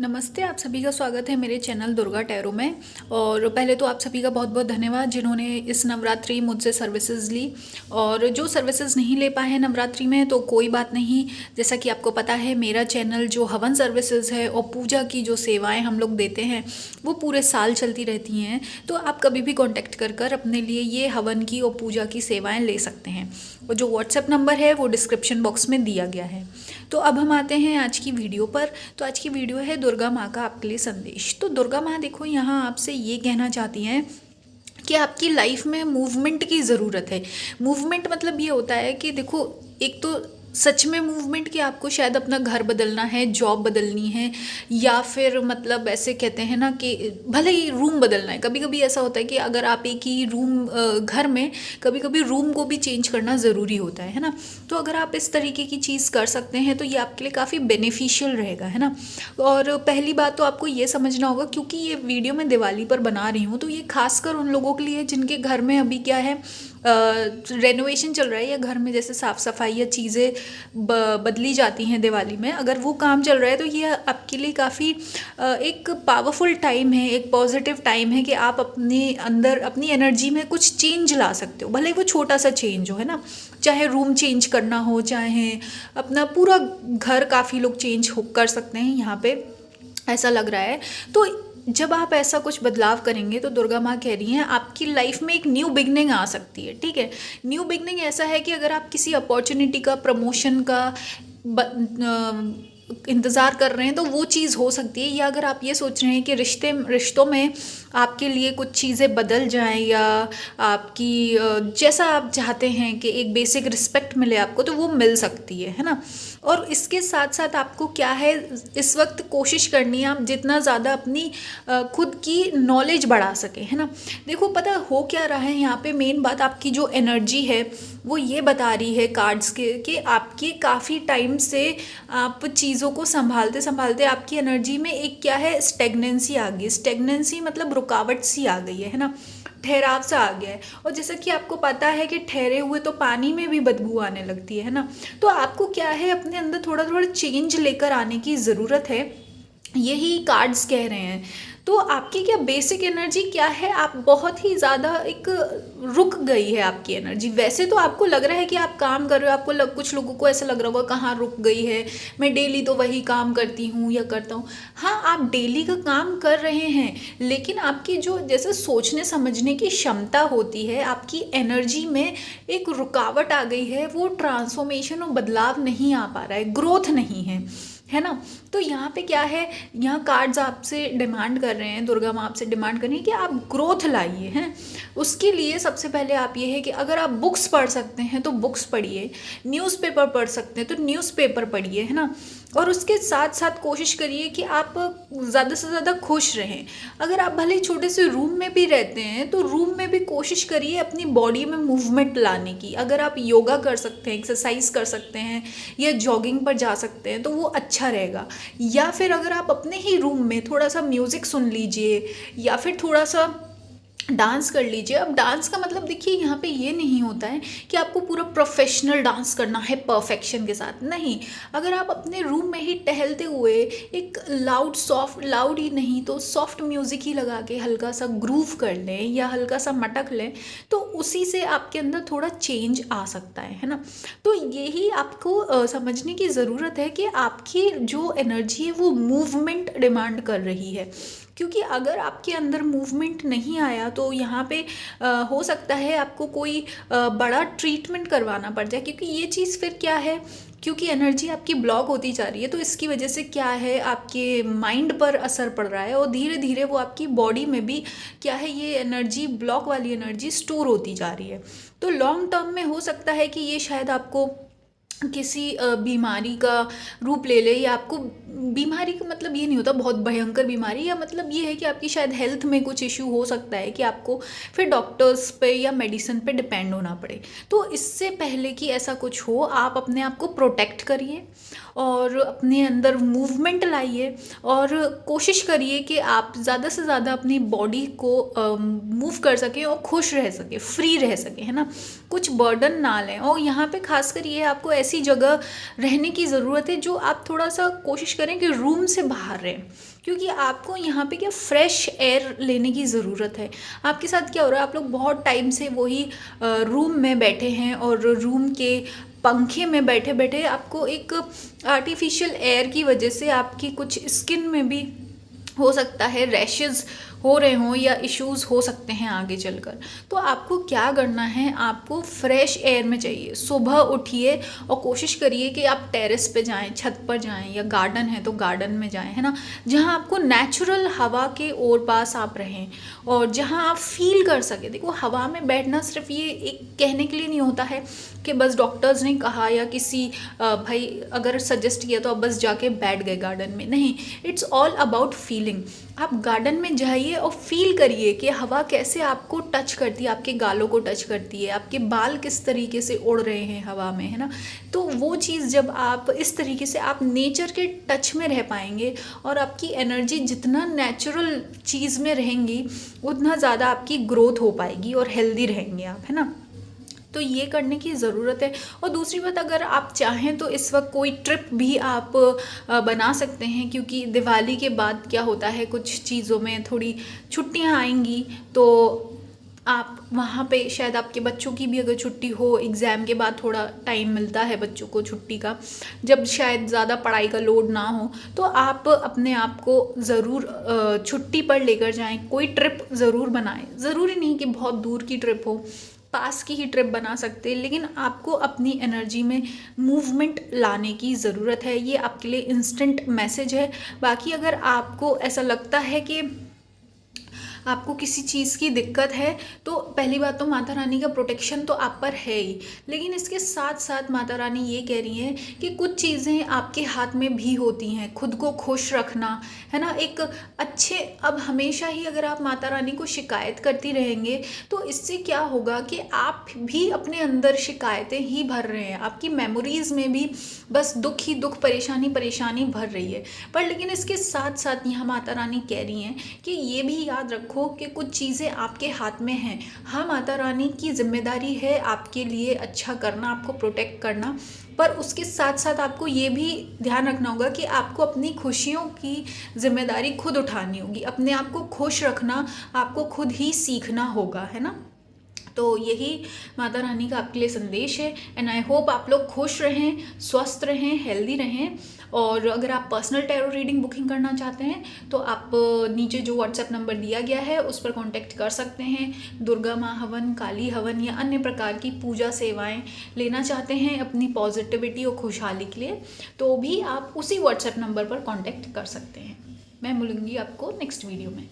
नमस्ते, आप सभी का स्वागत है मेरे चैनल दुर्गा टैरो में। और पहले तो आप सभी का बहुत बहुत धन्यवाद जिन्होंने इस नवरात्रि मुझसे सर्विसेज ली। और जो सर्विसेज नहीं ले पाए हैं नवरात्रि में तो कोई बात नहीं। जैसा कि आपको पता है मेरा चैनल जो हवन सर्विसेज है और पूजा की जो सेवाएं हम लोग देते हैं वो पूरे साल चलती रहती हैं। तो आप कभी भी कॉन्टैक्ट कर कर अपने लिए ये हवन की और पूजा की सेवाएँ ले सकते हैं। और जो व्हाट्सएप नंबर है वो डिस्क्रिप्शन बॉक्स में दिया गया है। तो अब हम आते हैं आज की वीडियो पर। तो आज की वीडियो है दुर्गा माँ का आपके लिए संदेश। तो दुर्गा माँ देखो यहाँ आपसे ये कहना चाहती हैं कि आपकी लाइफ में मूवमेंट की ज़रूरत है। मूवमेंट मतलब ये होता है कि देखो, एक तो सच में मूवमेंट कि आपको शायद अपना घर बदलना है, जॉब बदलनी है, या फिर मतलब ऐसे कहते हैं ना कि भले ही रूम बदलना है। कभी कभी ऐसा होता है कि अगर आप एक ही रूम घर में कभी कभी रूम को भी चेंज करना ज़रूरी होता है ना। तो अगर आप इस तरीके की चीज़ कर सकते हैं तो ये आपके लिए काफ़ी बेनिफिशियल रहेगा, है ना। और पहली बात तो आपको ये समझना होगा, क्योंकि ये वीडियो मैं दिवाली पर बना रही हूँ तो ये खासकर उन लोगों के लिए जिनके घर में अभी क्या है, रेनोवेशन चल रहा है, या घर में जैसे साफ़ सफाई या चीज़ें बदली जाती हैं दिवाली में, अगर वो काम चल रहा है तो ये आपके लिए काफ़ी एक पावरफुल टाइम है, एक पॉजिटिव टाइम है कि आप अपने अंदर अपनी एनर्जी में कुछ चेंज ला सकते हो। भले ही वो छोटा सा चेंज हो, है ना। चाहे रूम चेंज करना हो, चाहे अपना पूरा घर, काफ़ी लोग चेंज हो कर सकते हैं यहाँ पे, ऐसा लग रहा है। तो जब आप ऐसा कुछ बदलाव करेंगे तो दुर्गा माँ कह रही हैं आपकी लाइफ में एक न्यू बिगनिंग आ सकती है। ठीक है, न्यू बिगनिंग ऐसा है कि अगर आप किसी अपॉर्चुनिटी का, प्रमोशन का इंतज़ार कर रहे हैं तो वो चीज़ हो सकती है। या अगर आप ये सोच रहे हैं कि रिश्तों में आपके लिए कुछ चीज़ें बदल जाएं, या आपकी जैसा आप चाहते हैं कि एक बेसिक रिस्पेक्ट मिले आपको, तो वो मिल सकती है ना। और इसके साथ साथ आपको क्या है, इस वक्त कोशिश करनी है आप जितना ज़्यादा अपनी खुद की नॉलेज बढ़ा सकें, है ना। देखो, पता हो क्या रहा है यहाँ पे, मेन बात आपकी जो एनर्जी है वो ये बता रही है कार्ड्स के कि आपकी काफ़ी टाइम से आप चीज़ों को संभालते संभालते आपकी एनर्जी में एक क्या है, स्टेगनेंसी आ गई। स्टेगनेंसी मतलब रुकावट सी आ गई है ना, ठहराव सा आ गया है। और जैसा कि आपको पता है कि ठहरे हुए तो पानी में भी बदबू आने लगती है ना। तो आपको क्या है, अपने अंदर थोड़ा थोड़ा चेंज लेकर आने की ज़रूरत है, यही कार्ड्स कह रहे हैं। तो आपकी क्या बेसिक एनर्जी क्या है, आप बहुत ही ज़्यादा एक रुक गई है आपकी एनर्जी। वैसे तो आपको लग रहा है कि आप काम कर रहे हो, आपको कुछ लोगों को ऐसा लग रहा होगा कहाँ रुक गई है, मैं डेली तो वही काम करती हूँ या करता हूँ। हाँ, आप डेली का काम कर रहे हैं, लेकिन आपकी जो जैसे सोचने समझने की क्षमता होती है, आपकी एनर्जी में एक रुकावट आ गई है, वो ट्रांसफॉर्मेशन और बदलाव नहीं आ पा रहा है, ग्रोथ नहीं है ना। तो यहाँ पे क्या है, यहाँ कार्ड्स आपसे डिमांड कर रहे हैं, दुर्गा माँ आपसे डिमांड कर रही है कि आप ग्रोथ लाइए हैं। उसके लिए सबसे पहले आप ये है कि अगर आप बुक्स पढ़ सकते हैं तो बुक्स पढ़िए, न्यूज़पेपर पढ़ सकते हैं तो न्यूज़पेपर पढ़िए, है ना। और उसके साथ साथ कोशिश करिए कि आप ज़्यादा से ज़्यादा खुश रहें। अगर आप भले छोटे से रूम में भी रहते हैं तो रूम में भी कोशिश करिए अपनी बॉडी में मूवमेंट लाने की। अगर आप योगा कर सकते हैं, एक्सरसाइज कर सकते हैं, या जॉगिंग पर जा सकते हैं तो वो अच्छा रहेगा। या फिर अगर आप अपने ही रूम में थोड़ा सा म्यूज़िक सुन लीजिए, या फिर थोड़ा सा डांस कर लीजिए। अब डांस का मतलब देखिए यहाँ पे ये नहीं होता है कि आपको पूरा प्रोफेशनल डांस करना है परफेक्शन के साथ, नहीं। अगर आप अपने रूम में ही टहलते हुए एक लाउड ही नहीं तो सॉफ्ट म्यूज़िक ही लगा के हल्का सा ग्रूव कर लें या हल्का सा मटक लें, तो उसी से आपके अंदर थोड़ा चेंज आ सकता है ना। तो यही आपको समझने की ज़रूरत है कि आपकी जो एनर्जी है वो मूवमेंट डिमांड कर रही है। क्योंकि अगर आपके अंदर मूवमेंट नहीं आया तो यहाँ पे हो सकता है आपको कोई बड़ा ट्रीटमेंट करवाना पड़ जाए, क्योंकि ये चीज़ फिर क्या है, क्योंकि एनर्जी आपकी ब्लॉक होती जा रही है तो इसकी वजह से क्या है, आपके माइंड पर असर पड़ रहा है और धीरे धीरे वो आपकी बॉडी में भी क्या है, ये एनर्जी, ब्लॉक वाली एनर्जी स्टोर होती जा रही है। तो लॉन्ग टर्म में हो सकता है कि ये शायद आपको किसी बीमारी का रूप ले ले, या आपको बीमारी का मतलब ये नहीं होता बहुत भयंकर बीमारी, या मतलब ये है कि आपकी शायद हेल्थ में कुछ इश्यू हो सकता है कि आपको फिर डॉक्टर्स पे या मेडिसिन पे डिपेंड होना पड़े। तो इससे पहले कि ऐसा कुछ हो, आप अपने आप को प्रोटेक्ट करिए और अपने अंदर मूवमेंट लाइए और कोशिश करिए कि आप ज़्यादा से ज़्यादा अपनी बॉडी को मूव कर सकें और खुश रह सकें, फ्री रह सकें, है ना। कुछ बर्डन ना लें। और यहाँ पे खासकर ये आपको ऐसी जगह रहने की ज़रूरत है जो आप थोड़ा सा कोशिश करें कि रूम से बाहर रहें, क्योंकि आपको यहाँ पे क्या फ्रेश एयर लेने की ज़रूरत है। आपके साथ क्या हो रहा है, आप लोग बहुत टाइम से वही रूम में बैठे हैं और रूम के पंखे में बैठे बैठे आपको एक आर्टिफिशियल एयर की वजह से आपकी कुछ स्किन में भी हो सकता है रैशेज़ हो रहे हों या इश्यूज़ हो सकते हैं आगे चलकर। तो आपको क्या करना है, आपको फ्रेश एयर में चाहिए। सुबह उठिए और कोशिश करिए कि आप टेरेस पे जाएं, छत पर जाएं, या गार्डन है तो गार्डन में जाएं, है ना, जहां आपको नेचुरल हवा के ओर पास आप रहें और जहां आप फील कर सके। देखो, हवा में बैठना सिर्फ ये एक कहने के लिए नहीं होता है कि बस डॉक्टर्स ने कहा या किसी भाई अगर सजेस्ट किया तो आप बस जाके बैठ गए गार्डन में। नहीं, इट्स ऑल अबाउट फीलिंग। आप गार्डन में जाइए और फील करिए कि हवा कैसे आपको टच करती है, आपके गालों को टच करती है, आपके बाल किस तरीके से उड़ रहे हैं हवा में, है ना। तो वो चीज़ जब आप इस तरीके से आप नेचर के टच में रह पाएंगे और आपकी एनर्जी जितना नेचुरल चीज़ में रहेंगी उतना ज़्यादा आपकी ग्रोथ हो पाएगी और हेल्दी रहेंगे आप, है ना। तो ये करने की ज़रूरत है। और दूसरी बात, अगर आप चाहें तो इस वक्त कोई ट्रिप भी आप बना सकते हैं, क्योंकि दिवाली के बाद क्या होता है, कुछ चीज़ों में थोड़ी छुट्टियां आएंगी, तो आप वहाँ पे शायद आपके बच्चों की भी अगर छुट्टी हो, एग्ज़ाम के बाद थोड़ा टाइम मिलता है बच्चों को छुट्टी का, जब शायद ज़्यादा पढ़ाई का लोड ना हो, तो आप अपने आप को ज़रूर छुट्टी पर लेकर जाएं, कोई ट्रिप ज़रूर बनाएं। ज़रूरी नहीं कि बहुत दूर की ट्रिप हो, पास की ही ट्रिप बना सकते हैं, लेकिन आपको अपनी एनर्जी में मूवमेंट लाने की ज़रूरत है। ये आपके लिए इंस्टेंट मैसेज है। बाकी अगर आपको ऐसा लगता है कि आपको किसी चीज़ की दिक्कत है, तो पहली बात तो माता रानी का प्रोटेक्शन तो आप पर है ही, लेकिन इसके साथ साथ माता रानी ये कह रही हैं कि कुछ चीज़ें आपके हाथ में भी होती हैं। खुद को खुश रखना, है ना, एक अच्छे, अब हमेशा ही अगर आप माता रानी को शिकायत करती रहेंगे तो इससे क्या होगा कि आप भी अपने अंदर शिकायतें ही भर रहे हैं, आपकी मेमोरीज में भी बस दुख ही दुख, परेशानी परेशानी भर रही है। पर लेकिन इसके साथ साथ यहाँ माता रानी कह रही हैं कि ये भी याद रखो कि कुछ चीज़ें आपके हाथ में हैं। हाँ, माता रानी की जिम्मेदारी है आपके लिए अच्छा करना, आपको प्रोटेक्ट करना, पर उसके साथ साथ आपको ये भी ध्यान रखना होगा कि आपको अपनी खुशियों की जिम्मेदारी खुद उठानी होगी। अपने आप को खुश रखना आपको खुद ही सीखना होगा, है ना। तो यही माता रानी का आपके लिए संदेश है। एंड आई होप आप लोग खुश रहें, स्वस्थ रहें, हेल्दी रहें। और अगर आप पर्सनल टैरो रीडिंग बुकिंग करना चाहते हैं तो आप नीचे जो व्हाट्सएप नंबर दिया गया है उस पर कांटेक्ट कर सकते हैं। दुर्गा माँ हवन, काली हवन या अन्य प्रकार की पूजा सेवाएं लेना चाहते हैं अपनी पॉजिटिविटी और खुशहाली के लिए, तो भी आप उसी व्हाट्सएप नंबर पर कांटेक्ट कर सकते हैं। मैं मिलूंगी आपको नेक्स्ट वीडियो में।